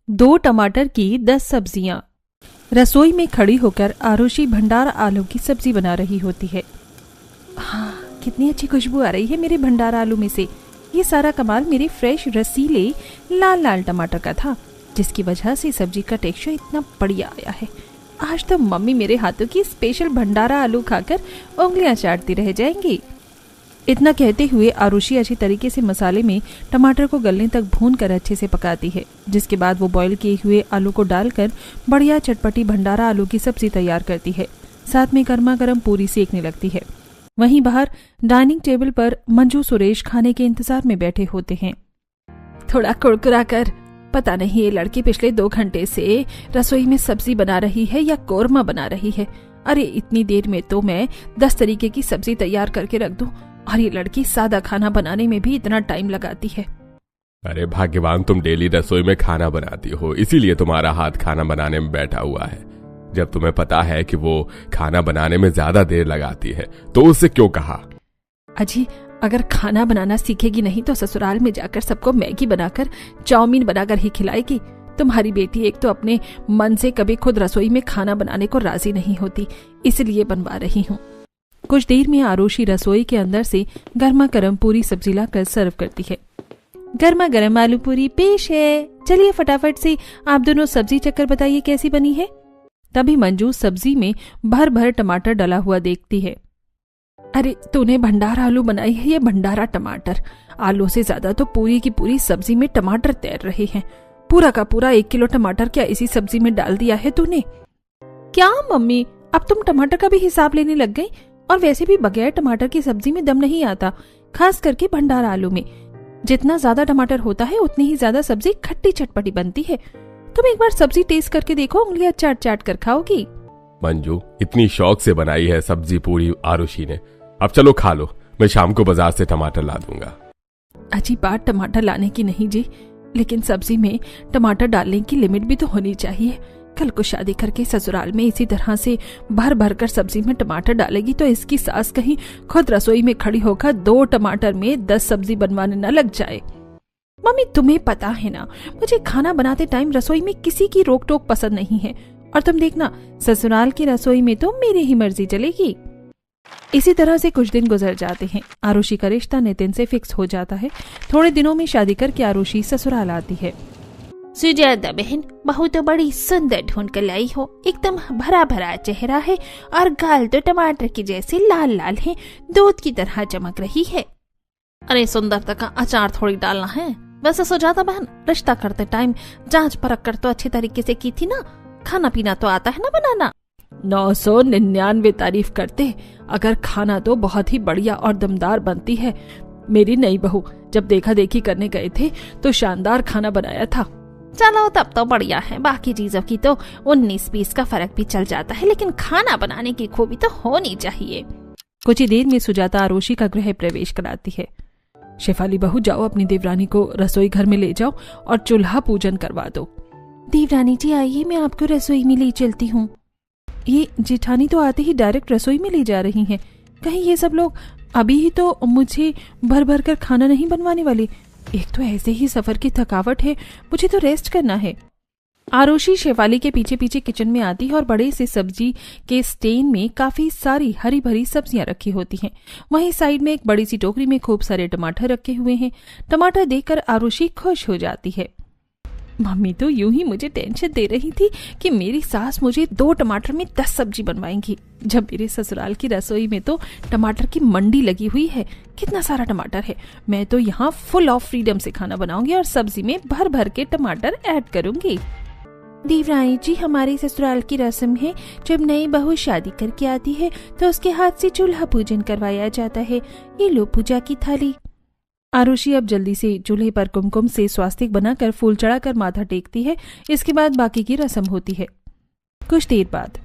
2 टमाटर की 10 सब्जियां। रसोई में खड़ी होकर आरुषि भंडारा आलू की सब्जी बना रही होती है। हाँ, कितनी अच्छी खुशबू आ रही है मेरे भंडारा आलू में से। ये सारा कमाल मेरे फ्रेश रसीले लाल लाल टमाटर का था, जिसकी वजह से सब्जी का टेक्सचर इतना बढ़िया आया है। आज तो मम्मी मेरे हाथों की स्पेशल भंडारा आलू खाकर उंगलियां चाटती रह जाएंगी। इतना कहते हुए आरुषि अच्छी तरीके से मसाले में टमाटर को गलने तक भूनकर अच्छे से पकाती है, जिसके बाद वो बॉईल किए हुए आलू को डालकर बढ़िया चटपटी भंडारा आलू की सब्जी तैयार करती है। साथ में गर्मा गर्म पूरी सेकने लगती है। वहीं बाहर डाइनिंग टेबल पर मंजू सुरेश खाने के इंतजार में बैठे होते हैं। थोड़ा कुरकुरा कर, पता नहीं ये लड़की पिछले 2 घंटे से रसोई में सब्जी बना रही है या कोरमा बना रही है। अरे इतनी देर में तो मैं 10 तरीके की सब्जी तैयार करके रख दूं, और ये लड़की सादा खाना बनाने में भी इतना टाइम लगाती है। अरे भाग्यवान, तुम डेली रसोई में खाना बनाती हो, इसीलिए तुम्हारा हाथ खाना बनाने में बैठा हुआ है। जब तुम्हें पता है कि वो खाना बनाने में ज्यादा देर लगाती है तो उससे क्यों कहा? अजी, अगर खाना बनाना सीखेगी नहीं तो ससुराल में जाकर सबको मैगी बनाकर चाउमीन बनाकर ही खिलाएगी। तुम्हारी बेटी एक तो अपने मन से कभी खुद रसोई में खाना बनाने को राजी नहीं होती, इसलिए बनवा रही हूँ। कुछ देर में आरुषि रसोई के अंदर से गर्मा गर्म पूरी सब्जी लाकर सर्व करती है। गर्मा गर्म आलू पूरी पेश है, चलिए फटाफट से आप दोनों सब्जी चक्कर बताइए कैसी बनी है। तभी मंजू सब्जी में भर भर टमाटर डला हुआ देखती है। अरे तूने भंडारा आलू बनाई है या भंडारा टमाटर? आलू से ज्यादा तो पूरी की पूरी सब्जी में टमाटर तैर रहे हैं। पूरा का पूरा 1 किलो टमाटर क्या इसी सब्जी में डाल दिया है तूने? क्या मम्मी, अब तुम टमाटर का भी हिसाब लेने लग गई? और वैसे भी बगैर टमाटर की सब्जी में दम नहीं आता, खास करके भंडारा आलू में। जितना ज्यादा टमाटर होता है उतनी ही ज्यादा सब्जी खट्टी चटपटी बनती है। तुम एक बार सब्जी टेस्ट करके देखो, उंगलियां चाट चाट कर खाओगी। मंजू, इतनी शौक से बनाई है सब्जी पूरी आरुषि ने, अब चलो खा लो, मैं शाम को बाजार से टमाटर ला दूंगा। अच्छी बात टमाटर लाने की नहीं जी, लेकिन सब्जी में टमाटर डालने की लिमिट भी तो होनी चाहिए। कल को शादी करके ससुराल में इसी तरह से भर भर कर सब्जी में टमाटर डालेगी तो इसकी सास कहीं खुद रसोई में खड़ी होकर 2 टमाटर में 10 सब्जी बनवाने न लग जाए। मम्मी, तुम्हें पता है ना, मुझे खाना बनाते टाइम रसोई में किसी की रोक टोक पसंद नहीं है। और तुम देखना, ससुराल की रसोई में तो मेरी ही मर्जी चलेगी। इसी तरह से कुछ दिन गुजर जाते हैं। आरुषि का रिश्ता नितिन से फिक्स हो जाता है। थोड़े दिनों में शादी करके आरुषि ससुराल आती है। सुजाता बहन, बहू तो बड़ी सुंदर ढूंढ कर लाई हो। एकदम भरा भरा चेहरा है और गाल तो टमाटर की जैसे लाल लाल है, दूध की तरह चमक रही है। अरे सुंदरता का अचार थोड़ी डालना है। वैसे सुजाता बहन, रिश्ता करते टाइम जांच परख कर तो अच्छे तरीके से की थी ना। खाना पीना तो आता है ना बनाना। 999 तारीफ करते, अगर खाना तो बहुत ही बढ़िया और दमदार बनती है। मेरी नई बहू जब देखा देखी करने गए थे तो शानदार खाना बनाया था। चलो तब तो बढ़िया है, बाकी चीजों की तो 19-20 का फर्क भी चल जाता है, लेकिन खाना बनाने की खूबी तो होनी चाहिए। कुछ ही देर में सुजाता आरुषि का गृह प्रवेश कराती है। शेफाली बहू, जाओ अपनी देवरानी को रसोई घर में ले जाओ और चूल्हा पूजन करवा दो। देवरानी जी आइए, मैं आपको रसोई में ले चलती हूँ। ये जेठानी तो आते ही डायरेक्ट रसोई में ले जा रही हैं। कहीं ये सब लोग अभी ही तो मुझे भर भर कर खाना नहीं बनवाने वाले। एक तो ऐसे ही सफर की थकावट है, मुझे तो रेस्ट करना है। आरुषि शेफाली के पीछे पीछे किचन में आती है और बड़े से सब्जी के स्टेन में काफी सारी हरी भरी सब्जियां रखी होती हैं। वहीं साइड में एक बड़ी सी टोकरी में खूब सारे टमाटर रखे हुए हैं। टमाटर देखकर आरुषि खुश हो जाती है। मम्मी तो यूं ही मुझे टेंशन दे रही थी कि मेरी सास मुझे 2 टमाटर में 10 सब्जी बनवाएंगी, जब मेरे ससुराल की रसोई में तो टमाटर की मंडी लगी हुई है। कितना सारा टमाटर है। मैं तो यहाँ फुल ऑफ फ्रीडम से खाना बनाऊंगी और सब्जी में भर भर के टमाटर ऐड करूंगी। देवरानी जी, हमारे ससुराल की रस्म है, जब नई बहू शादी करके आती है तो उसके हाथ से चूल्हा पूजन करवाया जाता है। ये लो पूजा की थाली। आरुषि अब जल्दी से चूल्हे पर कुमकुम से स्वास्तिक बनाकर फूल चढ़ाकर माथा टेकती है। इसके बाद बाकी की रस्म होती है। कुछ देर बाद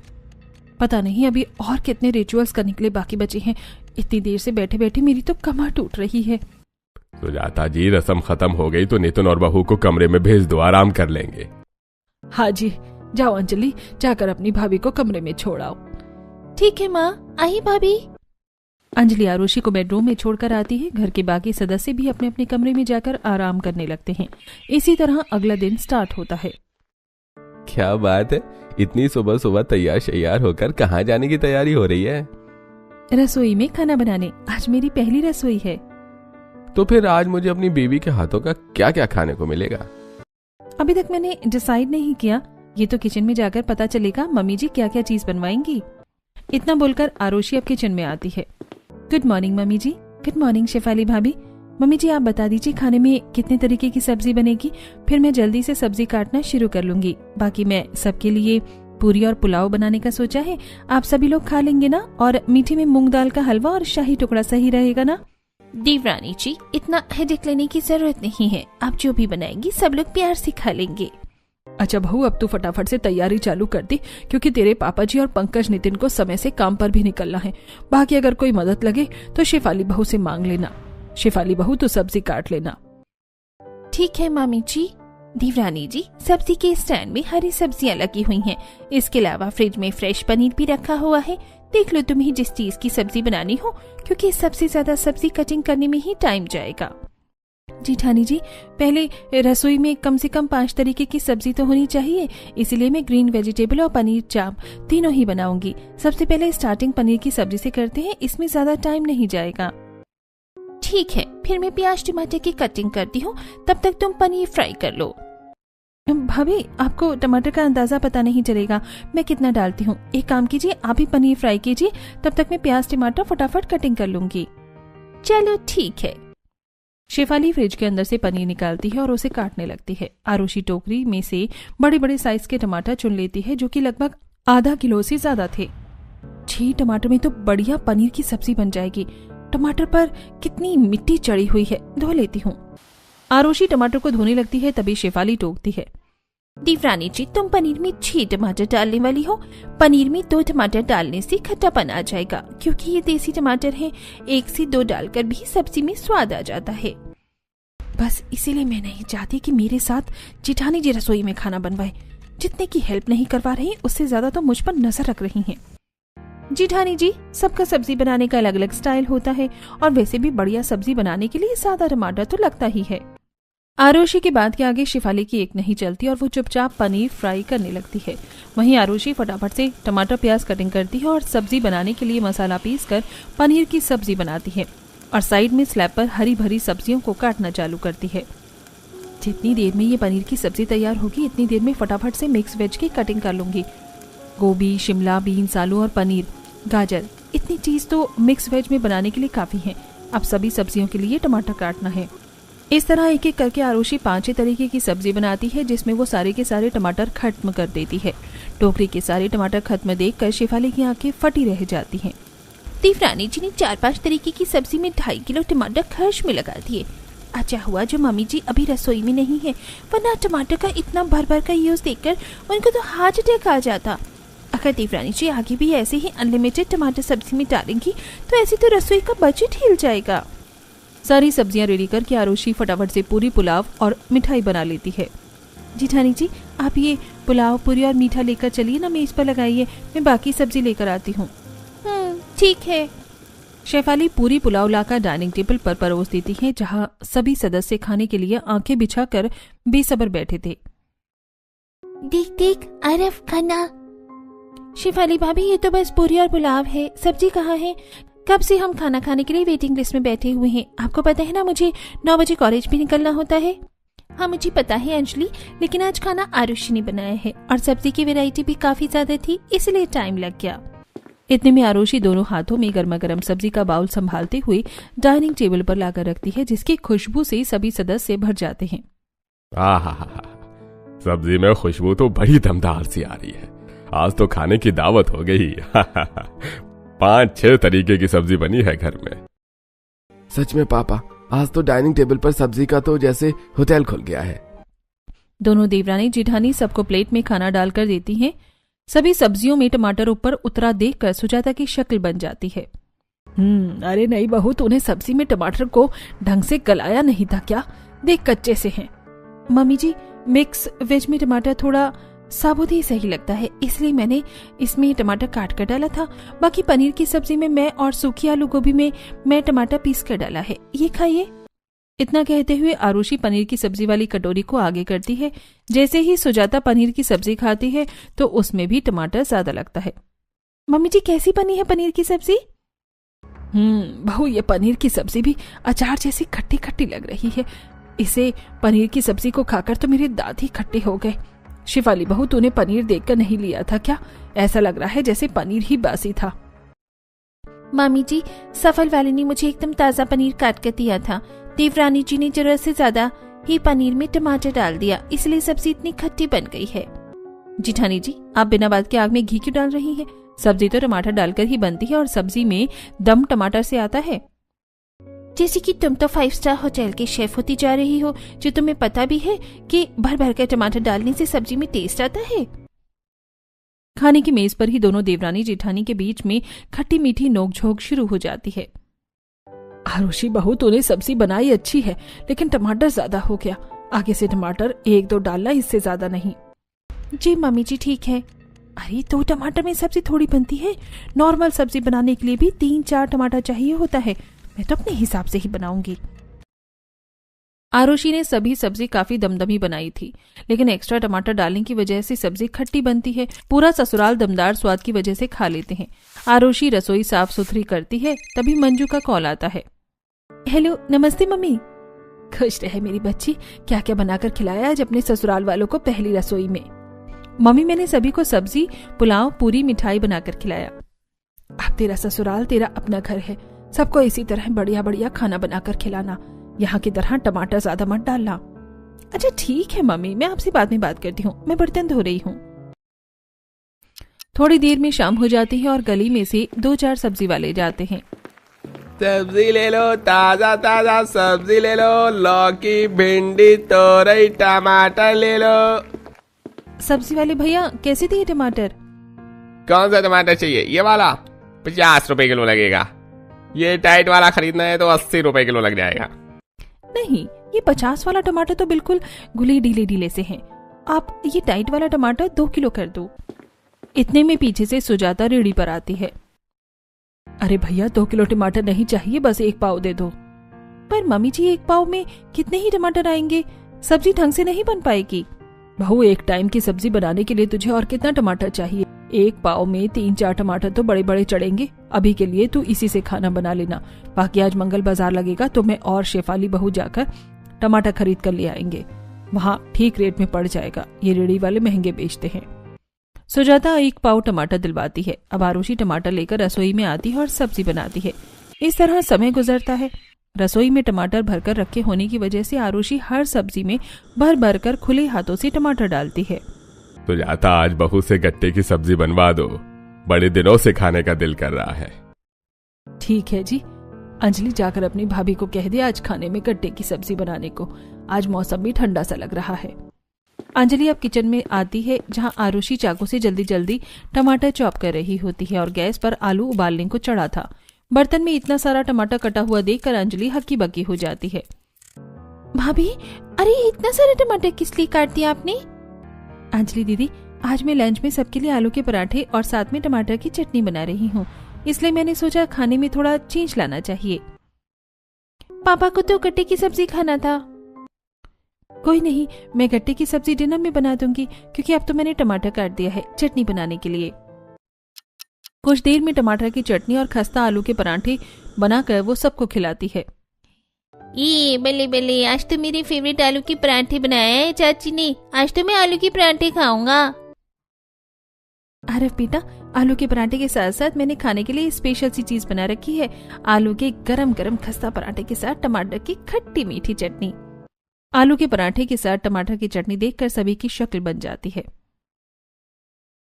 पता नहीं अभी और कितने रिचुअल्स का निकले बाकी बचे हैं। इतनी देर से बैठे बैठे मेरी तो कमर टूट रही है। सुजाता जी, रस्म खत्म हो गई तो नितिन और बहू को कमरे में भेज दो, आराम कर लेंगे। हाँ जी, जाओ अंजलि, जाकर अपनी भाभी को कमरे में छोड़ आओ। ठीक है माँ, आई भाभी। अंजलि आरुषि को बेडरूम में छोड़कर आती है। घर के बाकी सदस्य भी अपने अपने कमरे में जाकर आराम करने लगते हैं। इसी तरह अगला दिन स्टार्ट होता है। क्या बात है, इतनी सुबह सुबह तैयार शैयार होकर कहाँ जाने की तैयारी हो रही है? रसोई में खाना बनाने। आज मेरी पहली रसोई है। तो फिर आज मुझे अपनी बीवी के हाथों का क्या क्या खाने को मिलेगा? अभी तक मैंने डिसाइड नहीं किया, ये तो किचन में जाकर पता चलेगा मम्मी जी क्या क्या चीज बनवाएंगी। इतना बोलकर आरुषि अब किचन में आती है। गुड मॉर्निंग मम्मी जी। गुड मॉर्निंग शेफाली भाभी। मम्मी जी आप बता दीजिए खाने में कितने तरीके की सब्जी बनेगी, फिर मैं जल्दी से सब्जी काटना शुरू कर लूंगी। बाकी मैं सबके लिए पूरी और पुलाव बनाने का सोचा है, आप सभी लोग खा लेंगे ना? और मीठे में मूंग दाल का हलवा और शाही टुकड़ा सही रहेगा ना? देवरानी जी, इतना हेडेक लेने की जरूरत नहीं है, आप जो भी बनाएंगी सब लोग प्यार से खा लेंगे। अच्छा बहू, अब तू फटाफट से तैयारी चालू कर दी, क्योंकि तेरे पापा जी और पंकज नितिन को समय से काम पर भी निकलना है। बाकी अगर कोई मदद लगे तो शेफाली बहू से मांग लेना। शेफाली बहू तो सब्जी काट लेना। ठीक है मामी जी। देवरानी जी, सब्जी के स्टैंड में हरी सब्जियां लगी हुई हैं। इसके अलावा फ्रिज में फ्रेश पनीर भी रखा हुआ है। देख लो तुम्हें जिस चीज की सब्जी बनानी हो, क्योंकि सबसे ज्यादा सब्जी कटिंग करने में ही टाइम जाएगा। जी ठानी जी, पहले रसोई में कम से कम 5 तरीके की सब्जी तो होनी चाहिए, इसीलिए मैं ग्रीन वेजिटेबल और पनीर चाप तीनों ही बनाऊंगी। सबसे पहले स्टार्टिंग पनीर की सब्जी से करते हैं, इसमें ज्यादा टाइम नहीं जाएगा। ठीक है, फिर मैं प्याज टमाटर की कटिंग करती हूँ, तब तक तुम पनीर फ्राई कर लो। भाभी, आपको टमाटर का अंदाजा पता नहीं चलेगा मैं कितना डालती हूँ। एक काम कीजिए, आप ही पनीर फ्राई कीजिए, तब तक मैं प्याज टमाटर फटाफट कटिंग कर लूंगी। चलो ठीक है। शेफाली फ्रिज के अंदर से पनीर निकालती है और उसे काटने लगती है। आरुषि टोकरी में से बड़े बड़े साइज के टमाटर चुन लेती है, जो कि लगभग आधा किलो से ज्यादा थे। 6 टमाटर में तो बढ़िया पनीर की सब्जी बन जाएगी। टमाटर पर कितनी मिट्टी चढ़ी हुई है, धो लेती हूँ। आरुषि टमाटर को धोने लगती है, तभी शेफाली टोकती है। देवरानी जी, तुम पनीर में 6 टमाटर डालने वाली हो। पनीर में 2 टमाटर डालने से खट्टापन आ जाएगा, क्योंकि ये देसी टमाटर हैं। 1 से 2 डालकर भी सब्जी में स्वाद आ जाता है। बस इसीलिए मैं नहीं चाहती कि मेरे साथ जेठानी जी रसोई में खाना बनवाए। जितने की हेल्प नहीं करवा रही, उससे ज्यादा तो मुझ पर नजर रख रही हैं। जेठानी जी, सबका सब्जी बनाने का अलग अलग स्टाइल होता है, और वैसे भी बढ़िया सब्जी बनाने के लिए सादा टमाटर तो लगता ही है। आरुषि के बात के आगे शेफाली की एक नहीं चलती और वो चुपचाप पनीर फ्राई करने लगती है। वहीं आरुषि फटाफट से टमाटर प्याज कटिंग करती है और सब्जी बनाने के लिए मसाला पीसकर पनीर की सब्जी बनाती है, और साइड में स्लैब पर हरी भरी सब्जियों को काटना चालू करती है। जितनी देर में ये पनीर की सब्जी तैयार होगी, इतनी देर में फटाफट से मिक्स वेज की कटिंग कर लूंगी। गोभी, शिमला, बीन्स, आलू और पनीर, गाजर, इतनी चीज तो मिक्स वेज में बनाने के लिए काफी है। अब सभी सब्जियों के लिए टमाटर काटना है। इस तरह एक एक करके आरुषि 5 तरीके की सब्जी बनाती है, जिसमें वो सारे के सारे टमाटर खत्म कर देती है। टोकरी के सारे टमाटर खत्म देखकर शेफाली की आंखें फटी रह जाती हैं। देवरानी जी ने 4-5 तरीके की सब्जी में 2.5 किलो टमाटर खर्च में लगा दिए। अच्छा हुआ जो मम्मी जी अभी रसोई में नहीं है, वरना टमाटर का इतना भर भर का यूज देखकर उनको तो हार्ट अटैक आ जाता। अगर देवरानी जी आगे भी ऐसे ही अनलिमिटेड टमाटर सब्जी में डालेंगी, तो ऐसे तो रसोई का बजट हिल जाएगा। सारी सब्जियां रेडी करके आरुषि फटाफट से पूरी, पुलाव और मिठाई बना लेती है। जेठानी जी, आप ये पुलाव, पूरी और मीठा लेकर चलिए ना, मेज पर लगाइए, मैं बाकी सब्जी लेकर आती हूँ। ठीक है। शेफाली पूरी पुलाव लाकर डाइनिंग टेबल पर परोस देती है, जहाँ सभी सदस्य खाने के लिए आंखें बिछाकर बेसब्र बैठे थे। देख देख अरफ खाना। शेफाली भाभी, ये तो बस पूरी और पुलाव है, सब्जी कहाँ है? कब से हम खाना खाने के लिए वेटिंग लिस्ट में बैठे हुए हैं। आपको पता है ना, मुझे 9 बजे कॉलेज भी निकलना होता है। हाँ मुझे पता है अंजलि, लेकिन आज खाना आरुषि ने बनाया है और सब्जी की वैरायटी भी काफी ज्यादा थी, इसलिए टाइम लग गया। इतने में आरुषि दोनों हाथों में गर्मा गर्म सब्जी का बाउल संभालते हुए डाइनिंग टेबल पर लाकर रखती है, जिसकी खुशबू से सभी सदस्य भर जाते हैं। सब्जी में खुशबू तो बड़ी दमदार सी आ रही है। आज तो खाने की दावत हो गई। 5-6 तरीके की सब्जी बनी है घर में। सच में पापा, आज तो डाइनिंग टेबल पर सब्जी का तो जैसे होटल खुल गया है। दोनों देवरानी जेठानी सबको प्लेट में खाना डालकर देती हैं। सभी सब्जियों में टमाटर ऊपर उतरा देखकर सुजाता की शक्ल बन जाती है। अरे नहीं बहू, तूने सब्जी में टमाटर को ढंग से गलाया नहीं था क्या? देख कच्चे से हैं। मम्मी जी, मिक्स वेज में टमाटर थोड़ा साबुत ही सही लगता है, इसलिए मैंने इसमें टमाटर काट कर डाला था। बाकी पनीर की सब्जी में मैं और सूखी आलू गोभी में मैं टमाटर पीस कर डाला है। ये खाइए। इतना कहते हुए आरुषि पनीर की सब्जी वाली कटोरी को आगे करती है। जैसे ही सुजाता पनीर की सब्जी खाती है तो उसमें भी टमाटर ज्यादा लगता है। मम्मी जी कैसी बनी है पनीर की सब्जी? बहू, ये पनीर की सब्जी भी अचार जैसी खट्टी खट्टी लग रही है। इसे पनीर की सब्जी को खाकर तो मेरे दांत ही खट्टे हो गए। शिफाली बहू, तूने पनीर देखकर नहीं लिया था क्या? ऐसा लग रहा है जैसे पनीर ही बासी था। मामी जी, सफल वाले ने मुझे एकदम ताजा पनीर काट कर दिया था। देवरानी जी ने जरूरत से ज्यादा ही पनीर में टमाटर डाल दिया, इसलिए सब्जी इतनी खट्टी बन गई है। जिठानी जी, आप बिना बात के आग में घी क्यों डाल रही हैं? सब्जी तो टमाटर डालकर ही बनती है और सब्जी में दम टमाटर से आता है। जैसे कि तुम तो 5 स्टार होटल के शेफ होती जा रही हो, जो तुम्हें पता भी है कि भर भर कर टमाटर डालने से सब्जी में टेस्ट आता है। खाने की मेज पर ही दोनों देवरानी जेठानी के बीच में खट्टी मीठी नोकझोंक शुरू हो जाती है। आरुषि बहू, तूने सब्जी बनाई अच्छी है, लेकिन टमाटर ज्यादा हो गया। आगे से टमाटर 1-2 डालना, इससे ज्यादा नहीं। जी मम्मी जी, ठीक है। अरे 2 टमाटर में सब्जी थोड़ी बनती है। नॉर्मल सब्जी बनाने के लिए भी 3-4 टमाटर चाहिए होता है। मैं तो अपने हिसाब से ही बनाऊंगी। आरुषि ने सभी सब्जी काफी दमदमी बनाई थी, लेकिन एक्स्ट्रा टमाटर डालने की वजह से सब्जी खट्टी बनती है। पूरा ससुराल दमदार स्वाद की वजह से खा लेते हैं। आरुषि रसोई साफ सुथरी करती है, तभी मंजू का कॉल आता है। हेलो, नमस्ते मम्मी। खुश रहे मेरी बच्ची। क्या क्या बनाकर खिलाया आज अपने ससुराल वालों को पहली रसोई में? मम्मी, मैंने सभी को सब्जी, पुलाव, पूरी, मिठाई बनाकर खिलाया। अब तेरा ससुराल तेरा अपना घर है, सबको इसी तरह बढ़िया बढ़िया खाना बनाकर खिलाना। यहाँ की तरह टमाटर ज्यादा मत डालना। अच्छा ठीक है मम्मी, मैं आपसे बाद में बात करती हूँ, मैं बर्तन धो रही हूँ। थोड़ी देर में शाम हो जाती है और गली में से 2-4 सब्जी वाले जाते हैं। सब्जी ले लो, ताजा ताजा सब्जी ले लो, लौकी, भिंडी, तोरई, टमाटर ले लो। सब्जी वाले भैया, कैसे दिए टमाटर? कौन सा टमाटर चाहिए? ये वाला 50 रुपए किलो लगेगा। ये टाइट वाला खरीदना है तो 80 रुपए किलो लग जाएगा। नहीं, ये 50 वाला टमाटर तो बिल्कुल घुले ढीले ढीले से हैं। आप ये टाइट वाला टमाटर 2 किलो कर दो। इतने में पीछे से सुजाता रेडी पर आती है। अरे भैया, 2 किलो टमाटर नहीं चाहिए, बस 1 पाव दे दो। पर मम्मी जी, 1 पाव में कितने ही टमाटर आएंगे? सब्जी ढंग से नहीं बन पाएगी। बहू, एक टाइम की सब्जी बनाने के लिए तुझे और कितना टमाटर चाहिए? 1 पाव में 3-4 टमाटर तो बड़े बड़े चढ़ेंगे। अभी के लिए तू इसी से खाना बना लेना। बाकी आज मंगल बाजार लगेगा तो मैं और शेफाली बहू जाकर टमाटर खरीद कर ले आएंगे। वहाँ ठीक रेट में पड़ जाएगा। ये रेडी वाले महंगे बेचते हैं। सुजाता 1 पाव टमाटर दिलवाती है। अब आरुषि टमाटर लेकर रसोई में आती है और सब्जी बनाती है। इस तरह समय गुजरता है। रसोई में टमाटर भरकर रखे होने की वजह से आरुषि हर सब्जी में भर भर कर खुले हाथों से टमाटर डालती है। तो जाता आज बहू से गट्टे की सब्जी बनवा दो, बड़े दिनों से खाने का दिल कर रहा है। ठीक है जी। अंजलि, जाकर अपनी भाभी को कह दे आज खाने में गट्टे की सब्जी बनाने को। आज मौसम भी ठंडा सा लग रहा है। अंजलि अब किचन में आती है, जहां आरुषि चाकू से जल्दी जल्दी टमाटर चॉप कर रही होती है और गैस पर आलू उबालने को चढ़ा था। बर्तन में इतना सारा टमाटर कटा हुआ देखकर अंजलि हक्की बक्की हो जाती है। भाभी, अरे इतना सारा टमाटर किस लिए काट दिया आपने? अंजलि दीदी, आज मैं लंच में सबके लिए आलू के पराठे और साथ में टमाटर की चटनी बना रही हूँ, इसलिए मैंने सोचा खाने में थोड़ा चेंज लाना चाहिए। पापा को तो गट्टे की सब्जी खाना था। कोई नहीं, मैं गट्टे की सब्जी डिनर में बना दूंगी, क्योंकि अब तो मैंने टमाटर काट दिया है चटनी बनाने के लिए। कुछ देर में टमाटर की चटनी और खस्ता आलू के पराठे बनाकर वो सबको खिलाती है। ये बल्ले बल्ले, आज तो मेरे फेवरेट आलू के पराठे बनाए हैं चाची ने। आज तो मैं आलू के पराठे खाऊंगा। अरे बेटा, आलू के पराठे के साथ साथ मैंने खाने के लिए स्पेशल सी चीज बना रखी है। आलू के गरम गरम खस्ता पराठे के साथ टमाटर की खट्टी मीठी चटनी। आलू के पराठे के साथ टमाटर की चटनी देखकर सभी की शक्ल बन जाती है।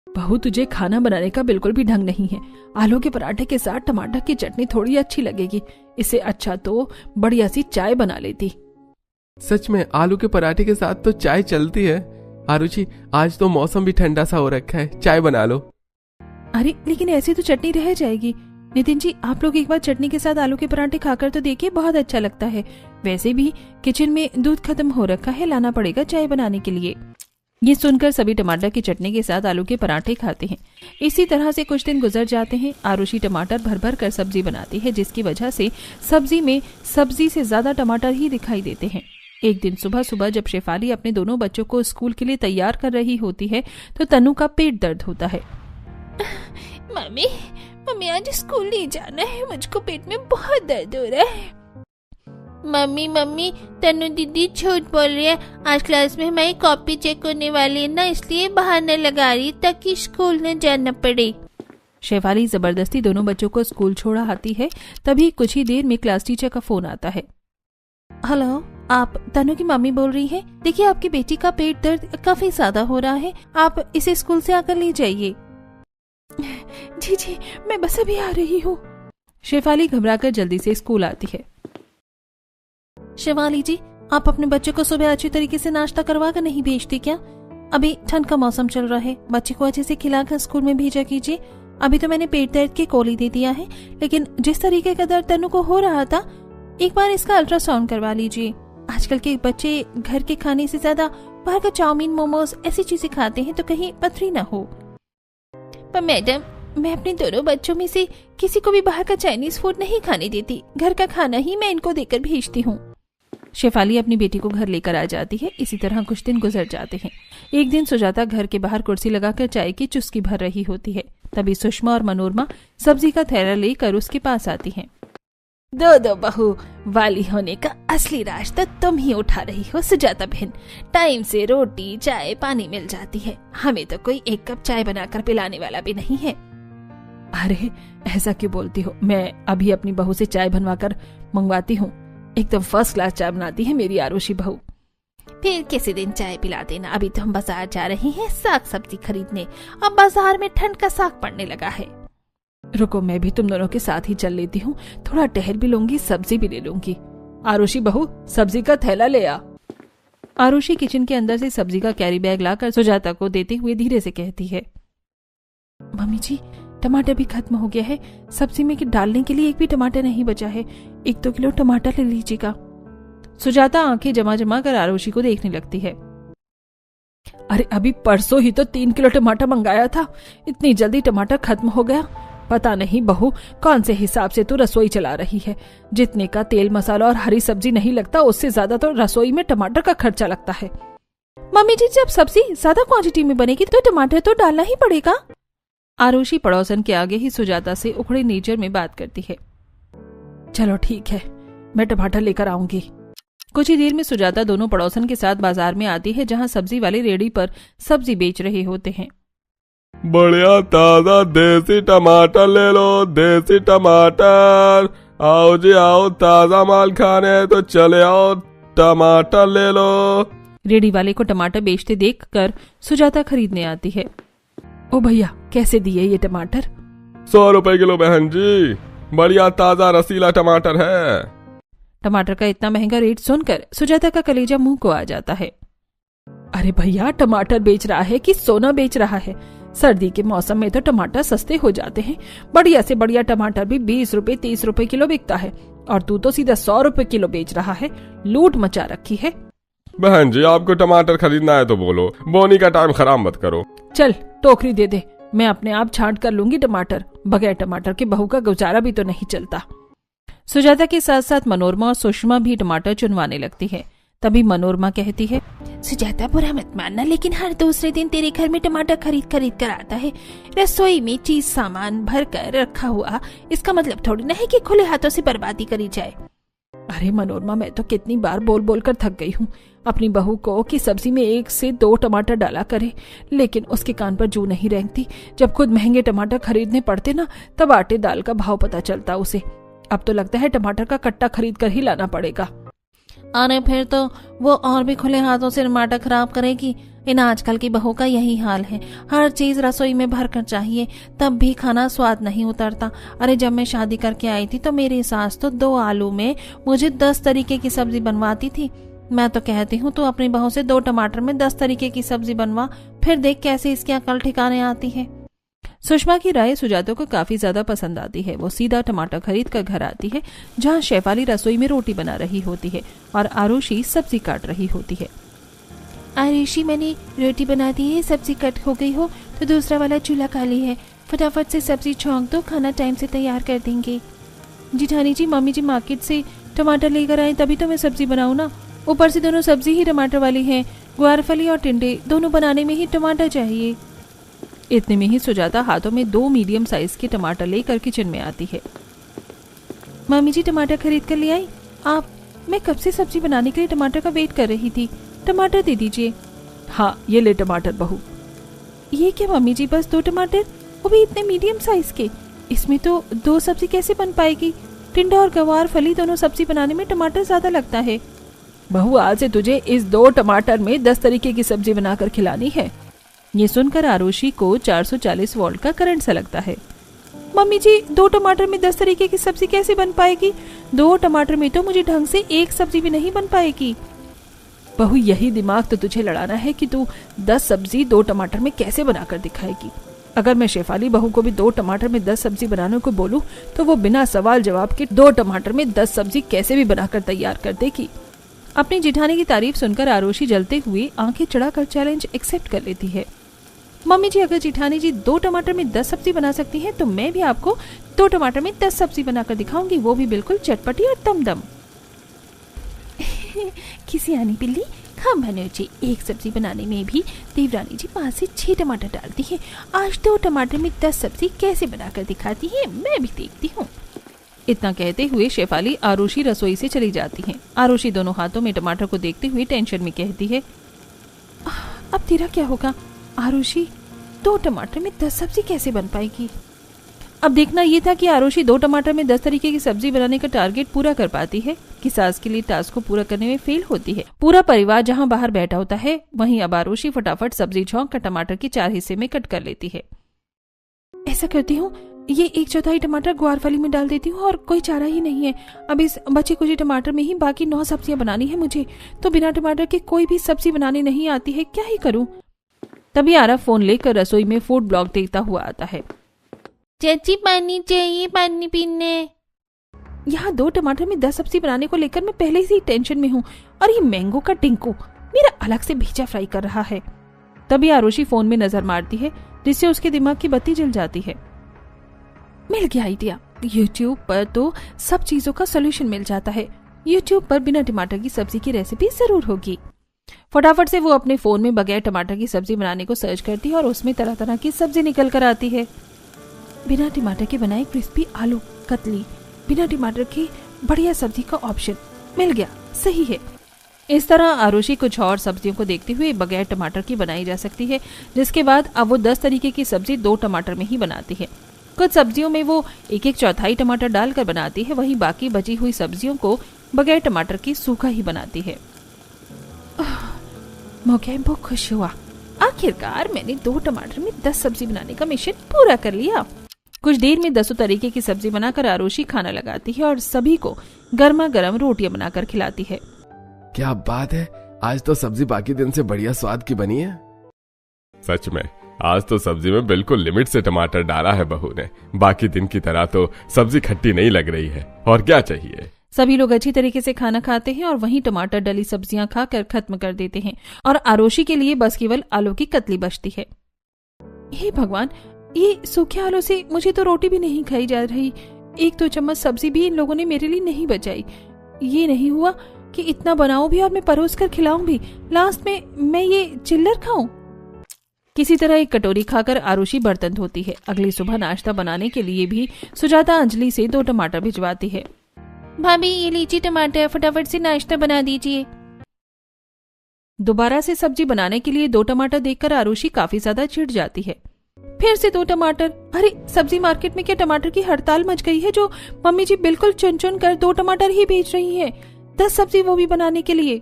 बहू, तुझे खाना बनाने का बिल्कुल भी ढंग नहीं है। आलू के पराठे के साथ टमाटर की चटनी थोड़ी अच्छी लगेगी। इससे अच्छा तो बढ़िया सी चाय बना लेती। सच में आलू के पराठे के साथ तो चाय चलती है। आरुषि, आज तो मौसम भी ठंडा सा हो रखा है, चाय बना लो। अरे लेकिन ऐसी तो चटनी रह जाएगी। नितिन जी, आप लोग एक बार चटनी के साथ आलू के पराठे खाकर तो देखिए, बहुत अच्छा लगता है। वैसे भी किचन में दूध खत्म हो रखा है, लाना पड़ेगा चाय बनाने के लिए। ये सुनकर सभी टमाटर की चटनी के साथ आलू के पराठे खाते हैं। इसी तरह से कुछ दिन गुजर जाते हैं। आरुषि टमाटर भर भर कर सब्जी बनाती है, जिसकी वजह से सब्जी में सब्जी से ज्यादा टमाटर ही दिखाई देते हैं। एक दिन सुबह सुबह जब शेफाली अपने दोनों बच्चों को स्कूल के लिए तैयार कर रही होती है तो तनु का पेट दर्द होता है। मम्मी मम्मी आज स्कूल नहीं जाना है, मुझको पेट में बहुत दर्द हो रहा है। मम्मी मम्मी तनु दीदी झूठ बोल रही है, आज क्लास में हमारी कॉपी चेक होने वाली है ना, इसलिए बहाना लगा रही ताकि स्कूल न जाना पड़े। शेफाली जबरदस्ती दोनों बच्चों को स्कूल छोड़ा आती है। तभी कुछ ही देर में क्लास टीचर का फोन आता है। हेलो, आप तनु की मम्मी बोल रही हैं? देखिए आपकी बेटी का पेट दर्द काफी ज्यादा हो रहा है, आप इसे स्कूल से आकर ले जाइए। जी जी मैं बस अभी आ रही हूँ। शेफाली घबराकर जल्दी से स्कूल आती है। शेफाली जी, आप अपने बच्चे को सुबह अच्छी तरीके से नाश्ता करवा कर नहीं भेजती क्या? अभी ठंड का मौसम चल रहा है, बच्चे को अच्छे से खिलाकर स्कूल में भेजा कीजिए। अभी तो मैंने पेट दर्द की गोली दे दिया है, लेकिन जिस तरीके का दर्द तनु को हो रहा था, एक बार इसका अल्ट्रासाउंड करवा लीजिए। आजकल के बच्चे घर के खाने से ज्यादा बाहर का चाउमीन, मोमोज ऐसी चीजें खाते हैं, तो कहीं पथरी ना हो। पर मैडम, मैं अपने दोनों बच्चों में से किसी को भी बाहर का चाइनीज फूड नहीं खाने देती, घर का खाना ही मैं इनको देकर भेजती हूँ। शेफाली अपनी बेटी को घर लेकर आ जाती है। इसी तरह कुछ दिन गुजर जाते हैं। एक दिन सुजाता घर के बाहर कुर्सी लगाकर चाय की चुस्की भर रही होती है। तभी सुषमा और मनोरमा सब्जी का थैला लेकर उसके पास आती हैं। दो बहू वाली होने का असली राज तो तुम ही उठा रही हो सुजाता बहन। टाइम से रोटी चाय पानी मिल जाती है, हमें तो कोई एक कप चाय बनाकर पिलाने वाला भी नहीं है। अरे ऐसा क्यों बोलती हो? मैं अभी अपनी बहू से चाय बनवा कर मंगवाती हूँ। एकदम फर्स्ट क्लास चाय बनाती है मेरी आरुषि बहू। फिर किसी दिन चाय पिला देना। अभी तो हम बाजार जा रहे हैं साग सब्जी खरीदने, अब बाजार में ठंड का साग पड़ने लगा है। रुको, मैं भी तुम दोनों के साथ ही चल लेती हूँ, थोड़ा टहल भी लूंगी, सब्जी भी ले लूंगी। आरुषि बहू, सब्जी का थैला ले आ। आरुषि किचन के अंदर से सब्जी का कैरी बैग लाकर सुजाता को देते हुए धीरे से कहती है। मम्मी जी, टमाटर भी खत्म हो गया है, सब्जी में डालने के लिए एक भी टमाटर नहीं बचा है, 1-2 किलो टमाटर ले लीजिएगा। सुजाता आंखें जमा जमा कर आरुषि को देखने लगती है। अरे अभी परसों ही तो 3 किलो टमाटर मंगाया था, इतनी जल्दी टमाटर खत्म हो गया? पता नहीं बहू, कौन से हिसाब से तू रसोई चला रही है। जितने का तेल मसाला और हरी सब्जी नहीं लगता, उससे ज्यादा तो रसोई में टमाटर का खर्चा लगता है। मम्मी जी, जब सब्जी ज्यादा क्वांटिटी में बनेगी तो टमाटर तो डालना ही पड़ेगा। आरुषि पड़ोसन के आगे ही सुजाता से उखड़े नेचर में बात करती है। चलो ठीक है, मैं टमाटर लेकर आऊंगी। कुछ ही देर में सुजाता दोनों पड़ोसन के साथ बाजार में आती है, जहां सब्जी वाले रेडी पर सब्जी बेच रहे होते हैं। बढ़िया ताजा देसी टमाटर ले लो, देसी टमाटर। आओ जी आओ, ताजा माल खाने है तो चले आओ, टमाटर ले लो। रेडी वाले को टमाटर बेचते देखकर सुजाता खरीदने आती है। ओ भैया, कैसे दिए ये टमाटर? 100 रुपए किलो बहन जी, बढ़िया ताजा रसीला टमाटर है। टमाटर का इतना महंगा रेट सुनकर सुजाता का कलेजा मुंह को आ जाता है। अरे भैया, टमाटर बेच रहा है कि सोना बेच रहा है? सर्दी के मौसम में तो टमाटर सस्ते हो जाते हैं। बढ़िया से बढ़िया टमाटर भी 20 रुपए 30 रुपए किलो बिकता है, और तू तो सीधा 100 रुपए किलो बेच रहा है। लूट मचा रखी है। बहन जी, आपको टमाटर खरीदना है तो बोलो, बोनी का टाइम खराब मत करो। चल टोकरी दे दे, मैं अपने आप छांट कर लूंगी टमाटर। बगैर टमाटर के बहू का गुजारा भी तो नहीं चलता। सुजाता के साथ साथ मनोरमा और सुषमा भी टमाटर चुनवाने लगती है। तभी मनोरमा कहती है, सुजाता बुरा मत मानना, लेकिन हर दूसरे दिन तेरे घर में टमाटर खरीद कर आता है। रसोई में चीज सामान भर कर रखा हुआ, इसका मतलब थोड़ी ना है कि खुले हाथों से बर्बादी करी जाए। अरे मनोरमा, मैं तो कितनी बार बोल बोल कर थक गई हूँ अपनी बहू को कि सब्जी में 1 से 2 टमाटर डाला करे, लेकिन उसके कान पर जू नहीं रेंगती। जब खुद महंगे टमाटर खरीदने पड़ते ना, तब आटे दाल का भाव पता चलता उसे। अब तो लगता है टमाटर का कट्टा खरीद कर ही लाना पड़ेगा। अरे फिर तो वो और भी खुले हाथों से टमाटर खराब करेगी। इन आजकल की बहू का यही हाल है, हर चीज रसोई में भर कर चाहिए, तब भी खाना स्वाद नहीं उतरता। अरे जब मैं शादी करके आई थी तो मेरी सास तो 2 आलू में मुझे 10 तरीके की सब्जी बनवाती थी। मैं तो कहती हूँ तू अपनी बहू से 2 टमाटर में 10 तरीके की सब्जी बनवा, फिर देख कैसे इसकी अकल ठिकाने आती है। सुषमा की राय सुजाता को काफी ज्यादा पसंद आती है। वो सीधा टमाटर खरीद कर घर आती है, जहाँ शेफाली रसोई में रोटी बना रही होती है और आरुषि सब्जी काट रही होती है। आरुषि, मैंने रोटी बना दी है, सब्जी कट हो गई हो तो दूसरा वाला चूल्हा खाली है, फटाफट से सब्जी छौंक दो, खाना टाइम से तैयार कर देंगे। जिठानी जी, मम्मी जी मार्केट से टमाटर लेकर आए तभी तो मैं सब्जी बनाऊं ना। ऊपर से दोनों सब्जी ही टमाटर वाली हैं, ग्वारफली और टिंडे, दोनों बनाने में ही टमाटर चाहिए। इतने में ही सुजाता हाथों में 2 मीडियम साइज के टमाटर लेकर किचन में आती है। मम्मी जी, टमाटर खरीद कर ले आई आप? मैं कब से सब्जी बनाने के लिए टमाटर का वेट कर रही थी, टमाटर दे दीजिए। हाँ, ये ले टमाटर बहू। ये क्या मम्मी जी, बस 2 टमाटर, वो भी इतने मीडियम साइज के? इसमें तो 2 सब्जी कैसे बन पाएगी? टिंडा और गवार फली दोनों सब्जी बनाने में टमाटर ज्यादा लगता है। बहू, आज से तुझे इस 2 टमाटर में 10 तरीके की सब्जी बनाकर खिलानी है। ये सुनकर आरुषि को 440 वोल्ट का करंट सा लगता है। मम्मी जी, 2 टमाटर में 10 तरीके की सब्जी कैसे बन पाएगी? 2 टमाटर में तो मुझे ढंग से 1 सब्जी भी नहीं बन पाएगी। बहू, यही दिमाग तो तुझे लड़ाना है कि तू 10 सब्जी 2 टमाटर में कैसे बनाकर दिखाएगी। अगर मैं शेफाली बहू को भी 2 टमाटर में 10 सब्जी बनाने को बोलूं तो वो बिना सवाल जवाब के 2 टमाटर में 10 सब्जी कैसे भी बनाकर तैयार कर देगी। अपनी जिठानी की तारीफ सुनकर आरुषि जलते हुए आंखें चढ़ाकर चैलेंज एक्सेप्ट कर लेती है। मम्मी जी, अगर जिठानी जी 2 टमाटर में 10 सब्जी बना सकती हैं तो मैं भी आपको 2 टमाटर में 10 सब्जी बनाकर दिखाऊंगी, वो भी बिल्कुल चटपटी और दमदम। किसी आनी बिल्ली हम भनोजी, 1 सब्जी बनाने में भी देवरानी जी 5 से 6 टमाटर डालती है। आज 2 टमाटर में 10 सब्जी कैसे बनाकर दिखाती है, मैं भी देखती हूँ। इतना कहते हुए शेफाली आरुषि रसोई से चली जाती है। आरुषि दोनों हाथों में टमाटर को देखते हुए टेंशन में कहती है, अब तेरा क्या होगा आरुषि? 2 टमाटर में 10 सब्जी कैसे बन पाएगी? अब देखना ये था कि आरुषि 2 टमाटर में 10 तरीके की सब्जी बनाने का टारगेट पूरा कर पाती है कि सास के लिए टास्क को पूरा करने में फेल होती है। पूरा परिवार जहां बाहर बैठा होता है, वहीं अब आरुषि फटाफट सब्जी छौंक कर टमाटर के 4 हिस्से में कट कर लेती है। ऐसा करती हूँ, ये 1/4 टमाटर ग्वारफली में डाल देती हूँ और कोई चारा ही नहीं है। अब इस बचे कुछ टमाटर में ही बाकी 9 सब्जियां बनानी है मुझे, तो बिना टमाटर के कोई भी सब्जी बनाने नहीं आती है, क्या ही करूँ। तभी आरव फोन लेकर रसोई में फूड ब्लॉग देखता हुआ आता है। चाची, पानी चाहिए, पानी पीने। यहाँ 2 टमाटर में 10 सब्जी बनाने को लेकर मैं पहले से ही टेंशन में हूँ और ये मैंगो का टिंकू मेरा अलग से भीजा फ्राई कर रहा है। तभी आरुषि फोन में नजर मारती है जिससे उसके दिमाग की बत्ती जल जाती है। मिल गया आइडिया, यूट्यूब पर तो सब चीजों का सोल्यूशन मिल जाता है। यूट्यूब पर बिना टमाटर की सब्जी की रेसिपी जरूर होगी। फटाफट से वो अपने फोन में बगैर टमाटर की सब्जी बनाने को सर्च करती है और उसमें तरह तरह की सब्जी निकल कर आती है। बिना टमाटर के बनाए क्रिस्पी आलू कतली, बिना टमाटर के बढ़िया सब्जी का ऑप्शन मिल गया, सही है। इस तरह आरुषि कुछ और सब्जियों को देखते हुए बगैर टमाटर की बनाई जा सकती है, जिसके बाद अब वो 10 तरीके की सब्जी 2 टमाटर में ही बनाती है। कुछ सब्जियों में वो 1/4 टमाटर डालकर बनाती है, वहीं बाकी बची हुई सब्जियों को बगैर टमाटर की सूखा ही बनाती है। मोगैम्बो खुश हुआ, आखिरकार मैंने 2 टमाटर में 10 सब्जी बनाने का मिशन पूरा कर लिया। कुछ देर में 10 तरीके की सब्जी बनाकर आरुषि खाना लगाती है और सभी को गर्मा गर्म रोटियां बनाकर खिलाती है। क्या बात है, आज तो सब्जी बाकी दिन से बढ़िया स्वाद की बनी है। सच में आज तो सब्जी में बिल्कुल लिमिट से टमाटर डाला है बहू ने। बाकी दिन की तरह तो सब्जी खट्टी नहीं लग रही है, और क्या चाहिए। सभी लोग अच्छी तरीके से खाना खाते हैं और वहीं टमाटर डली सब्जियां खाकर खत्म कर देते हैं और आरुषि के लिए बस केवल आलू की कतली बचती है। हे भगवान, ये सूखे आलू से मुझे तो रोटी भी नहीं खाई जा रही। 1-2 चम्मच सब्जी भी इन लोगों ने मेरे लिए नहीं बचाई। ये नहीं हुआ कि इतना बनाऊं भी और मैं परोस कर खिलाऊं भी, लास्ट में मैं ये चिल्लर खाऊं। किसी तरह एक कटोरी खाकर आरुषि बर्तन धोती है। अगली सुबह नाश्ता बनाने के लिए भी सुजाता अंजलि से 2 टमाटर भिजवाती है। भाभी, ये लीची टमाटर, फटाफट से नाश्ता बना दीजिए। दोबारा से सब्जी बनाने के लिए 2 टमाटर देखकर आरुषि काफी ज्यादा चिढ़ जाती है। फिर से 2 टमाटर, अरे सब्जी मार्केट में क्या टमाटर की हड़ताल मच गई है जो मम्मी जी बिल्कुल चुन चुन कर 2 टमाटर ही बेच रही हैं, 10 सब्जी वो भी बनाने के लिए।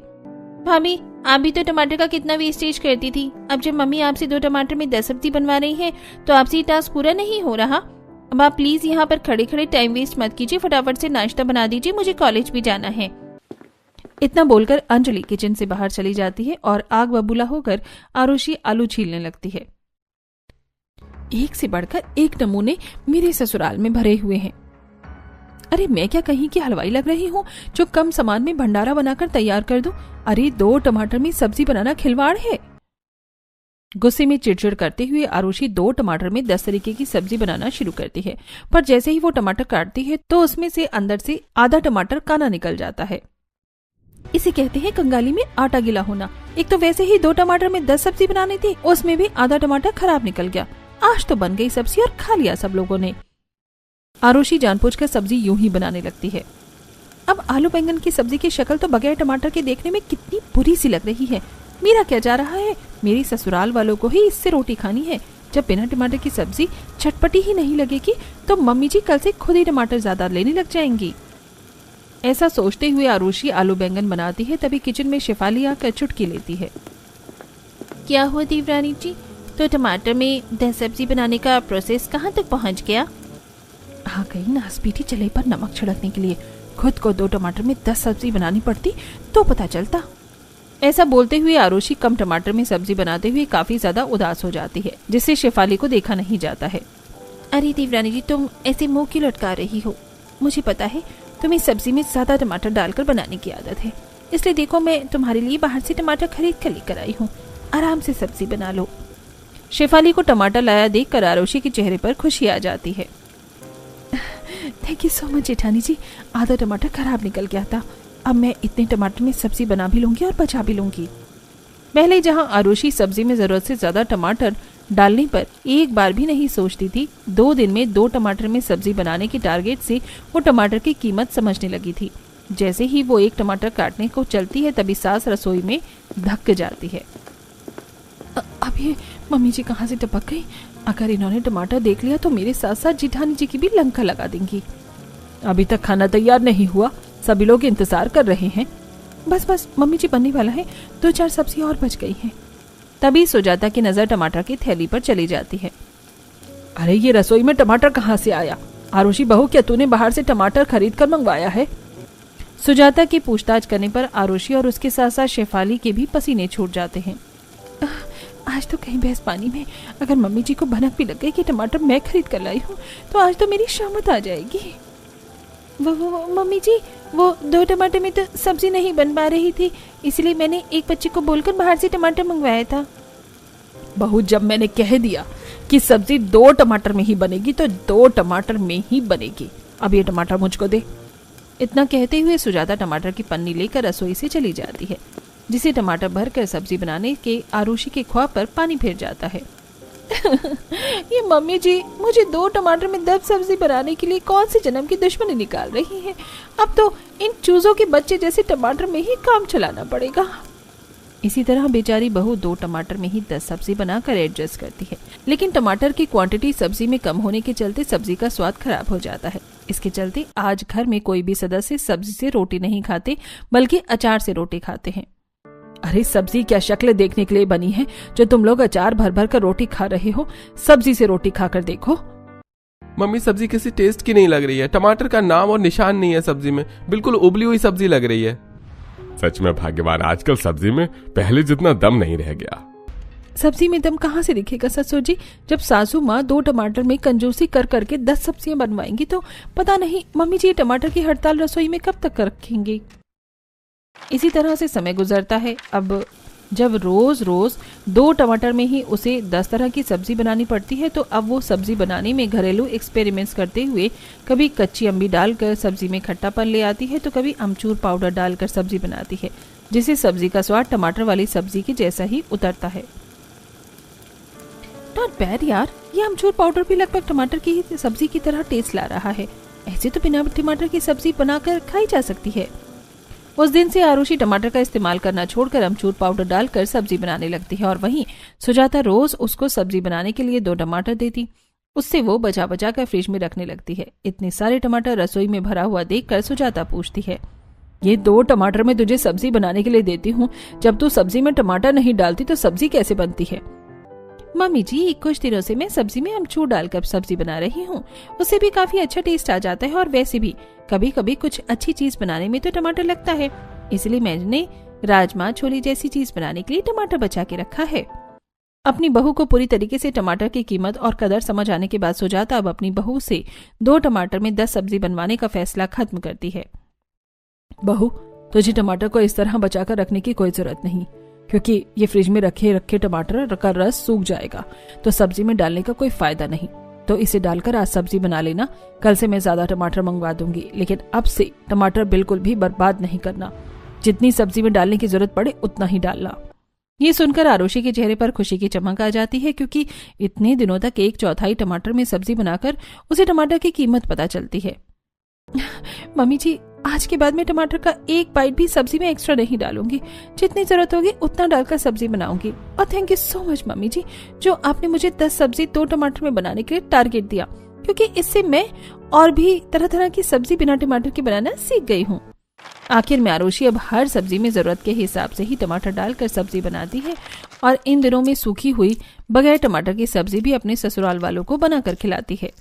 भाभी, आप भी तो टमाटर का कितना वेस्टेज करती थी। अब जब मम्मी आपसे 2 टमाटर में 10 सब्जी बनवा रही है तो आपसे ये टास्क पूरा नहीं हो रहा। अब आप प्लीज यहाँ पर खड़े खड़े टाइम वेस्ट मत कीजिए, फटाफट से नाश्ता बना दीजिए, मुझे कॉलेज भी जाना है। इतना बोलकर अंजलि किचन से बाहर चली जाती है और आग बबूला होकर आरुषि आलू छीलने लगती है। एक से बढ़कर एक नमूने मेरे ससुराल में भरे हुए हैं। अरे मैं क्या कहीं की हलवाई लग रही हूँ जो कम सामान में भंडारा बनाकर तैयार कर दूं? अरे 2 टमाटर में सब्जी बनाना खिलवाड़ है। गुस्से में चिड़चिड़ करते हुए आरुषि 2 टमाटर में 10 तरीके की सब्जी बनाना शुरू करती है, पर जैसे ही वो टमाटर काटती है तो उसमें से अंदर से आधा टमाटर काना निकल जाता है। इसे कहते हैं कंगाली में आटा गीला होना। एक तो वैसे ही 2 टमाटर में 10 सब्जी बनानी थी, उसमें भी आधा टमाटर खराब निकल गया। आज तो बन गई सब्जी और खा लिया सब लोगों ने। आरुषि जानबूझकर सब्जी यूं ही बनाने लगती है। अब आलू बैंगन की सब्जी की शक्ल तो बगैर टमाटर के देखने में कितनी बुरी सी लग रही है। मेरा क्या जा रहा है, मेरी ससुराल वालों को ही इससे रोटी खानी है। जब बिना टमाटर की सब्जी चटपटी ही नहीं लगेगी तो मम्मी जी कल से खुद ही टमाटर ज्यादा लेने लग जाएंगी। ऐसा सोचते हुए आरुषि आलू बैंगन बनाती है, तभी किचन में शेफाली आकर चुटकी लेती है। क्या हुआ देवरानी जी, तो टमाटर में 10 सब्जी बनाने का प्रोसेस कहाँ तक पहुँच गया? आ गई नासपीटी चले पर नमक छिड़कने के लिए। खुद को 2 टमाटर में 10 सब्जी बनानी पड़ती तो पता चलता। ऐसा बोलते हुए आरुषि कम टमाटर में सब्जी बनाते हुए काफी ज्यादा उदास हो जाती है, जिससे शेफाली को देखा नहीं जाता है। अरे देवरानी जी, तुम ऐसे मुंह क्यों लटका रही हो? मुझे पता है तुम्हें सब्जी में ज्यादा टमाटर डालकर बनाने की आदत है, इसलिए देखो मैं तुम्हारे लिए बाहर से टमाटर खरीद कर लेकर आई हूँ। आराम से सब्जी बना लो। शेफाली को टमाटर लाया देखकर आरुषि के चेहरे पर खुशी आ जाती है। थैंक यू सो मच जेठानी जी, आधा टमाटर खराब निकल गया था। अब मैं इतने टमाटर में सब्जी बना भी लूंगी और बचा भी लूंगी। पहले जहां आरुषि सब्जी में जरूरत से ज्यादा टमाटर डालने पर एक बार भी नहीं सोचती थी, 2 दिन में 2 टमाटर में सब्जी बनाने के टारगेट से वो टमाटर की कीमत समझने लगी थी। जैसे ही वो 1 टमाटर काटने को चलती है तभी सास रसोई में धक्क जाती है। अब ये मम्मी जी कहाँ से टपक गई? अगर इन्होंने टमाटर देख लिया तो मेरे साथ साथ जेठानी जी की भी लंका लगा देंगी। अभी तक खाना तैयार नहीं हुआ, सभी लोग इंतजार कर रहे हैं। बस बस मम्मी जी बनने वाला है, 2-4 सब्जी और बच गई हैं। तभी सुजाता की नजर टमाटर की थैली पर चली जाती है। अरे ये रसोई में टमाटर कहाँ से आया? आरुषि बहू, क्या तूने बाहर से टमाटर खरीद कर मंगवाया है? सुजाता की पूछताछ करने पर आरुषि और उसके साथ साथ शेफाली के भी पसीने छूट जाते हैं। आज तो कहीं भैंस पानी में। अगर मम्मी जी को भनक भी लग गई कि टमाटर मैं खरीद कर लाई हूँ तो आज तो मेरी शामत आ जाएगी। वो मम्मी जी, वो 2 टमाटर में तो सब्जी नहीं बन पा रही थी, इसलिए मैंने एक बच्चे को बोलकर बाहर से टमाटर मंगवाया था। बहू, जब मैंने कह दिया कि सब्जी 2 टमाटर में ही बनेगी तो 2 टमाटर में ही बनेगी। अब ये टमाटर मुझको दे। इतना कहते हुए सुजाता टमाटर की पन्नी लेकर रसोई से चली जाती है, जिसे टमाटर भरकर सब्जी बनाने के आरुषि के ख्वाब पर पानी फिर जाता है। ये मम्मी जी मुझे 2 टमाटर में 10 सब्जी बनाने के लिए कौन से जन्म की दुश्मनी निकाल रही है? अब तो इन चूजों के बच्चे जैसे टमाटर में ही काम चलाना पड़ेगा। इसी तरह बेचारी बहू 2 टमाटर में ही 10 सब्जी बनाकर एडजस्ट करती है, लेकिन टमाटर की क्वांटिटी सब्जी में कम होने के चलते सब्जी का स्वाद खराब हो जाता है। इसके चलते आज घर में कोई भी सदस्य सब्जी से रोटी नहीं खाते, बल्कि अचार से रोटी खाते हैं। अरे सब्जी क्या शक्ल देखने के लिए बनी है जो तुम लोग अचार भर भर कर रोटी खा रहे हो? सब्जी से रोटी खाकर देखो। मम्मी, सब्जी किसी टेस्ट की नहीं लग रही है। टमाटर का नाम और निशान नहीं है सब्जी में, बिल्कुल उबली हुई सब्जी लग रही है। सच में भाग्यवान, आजकल सब्जी में पहले जितना दम नहीं रह गया। सब्जी में दम कहाँ से दिखेगा ससुर जी? जब सासू माँ 2 टमाटर में कंजूसी कर करके 10 सब्जियां बनवाएंगी तो पता नहीं मम्मी जी टमाटर की हड़ताल रसोई में कब तक रखेंगी। इसी तरह से समय गुजरता है। अब जब रोज रोज 2 टमाटर में ही उसे 10 तरह की सब्जी बनानी पड़ती है तो अब वो सब्जी बनाने में घरेलू एक्सपेरिमेंट्स करते हुए कभी कच्ची अम्बी डालकर सब्जी में खट्टापन ले आती है तो कभी अमचूर पाउडर डालकर सब्जी बनाती है, जिससे सब्जी का स्वाद टमाटर वाली सब्जी के जैसा ही उतरता है। नॉट बैड यार, ये अमचूर पाउडर भी लगभग टमाटर की ही सब्जी की तरह टेस्ट ला रहा है। ऐसे तो बिना टमाटर की सब्जी बनाकर खाई जा सकती है। उस दिन से आरुषि टमाटर का इस्तेमाल करना छोड़कर अमचूर पाउडर डालकर सब्जी बनाने लगती है और वहीं सुजाता रोज उसको सब्जी बनाने के लिए 2 टमाटर देती। उससे वो बचा बचा कर फ्रिज में रखने लगती है। इतने सारे टमाटर रसोई में भरा हुआ देखकर सुजाता पूछती है, ये 2 टमाटर में तुझे सब्जी बनाने के लिए देती हूँ, जब तू सब्जी में टमाटर नहीं डालती तो सब्जी कैसे बनती है? मम्मी जी, कुछ दिनों से मैं सब्जी में अमचूर डालकर सब्जी बना रही हूँ, उससे भी काफी अच्छा टेस्ट आ जाता है और वैसे भी कभी कभी कुछ अच्छी चीज बनाने में तो टमाटर लगता है, इसलिए मैंने राजमा छोले जैसी चीज बनाने के लिए टमाटर बचा के रखा है। अपनी बहू को पूरी तरीके से टमाटर की कीमत और कदर समझ आने के बाद सुजाता अब अपनी बहू से 2 टमाटर में 10 सब्जी बनवाने का फैसला खत्म करती है। बहू, तुझे टमाटर को इस तरह बचाकर रखने की कोई जरूरत नहीं, क्योंकि ये फ्रिज में रखे रखे टमाटर का रस सूख जाएगा तो सब्जी में डालने का कोई फायदा नहीं। तो इसे डालकर आज सब्जी बना लेना। कल से मैं ज्यादा टमाटर मंगवा दूंगी, लेकिन अब से टमाटर बिल्कुल भी बर्बाद नहीं करना। जितनी सब्जी में डालने की जरूरत पड़े उतना ही डालना। ये सुनकर आरुषि के चेहरे पर खुशी की चमक आ जाती है, क्योंकि इतने दिनों तक 1/4 टमाटर में सब्जी बनाकर उसे टमाटर की कीमत पता चलती है। मम्मी जी, आज के बाद मैं टमाटर का 1 बाइट भी सब्जी में एक्स्ट्रा नहीं डालूंगी। जितनी जरूरत होगी उतना डालकर सब्जी बनाऊंगी। और thank you so much mummy ji, जो आपने मुझे 10 सब्जी 2 टमाटर में बनाने के लिए टारगेट दिया, क्योंकि इससे मैं और भी तरह तरह की सब्जी बिना टमाटर के बनाना सीख गई हूँ। आखिर में आरुषि अब हर सब्जी में जरूरत के हिसाब से ही टमाटर डालकर सब्जी बनाती है और इन दिनों में सूखी हुई बगैर टमाटर की सब्जी भी अपने ससुराल वालों को बनाकर खिलाती है।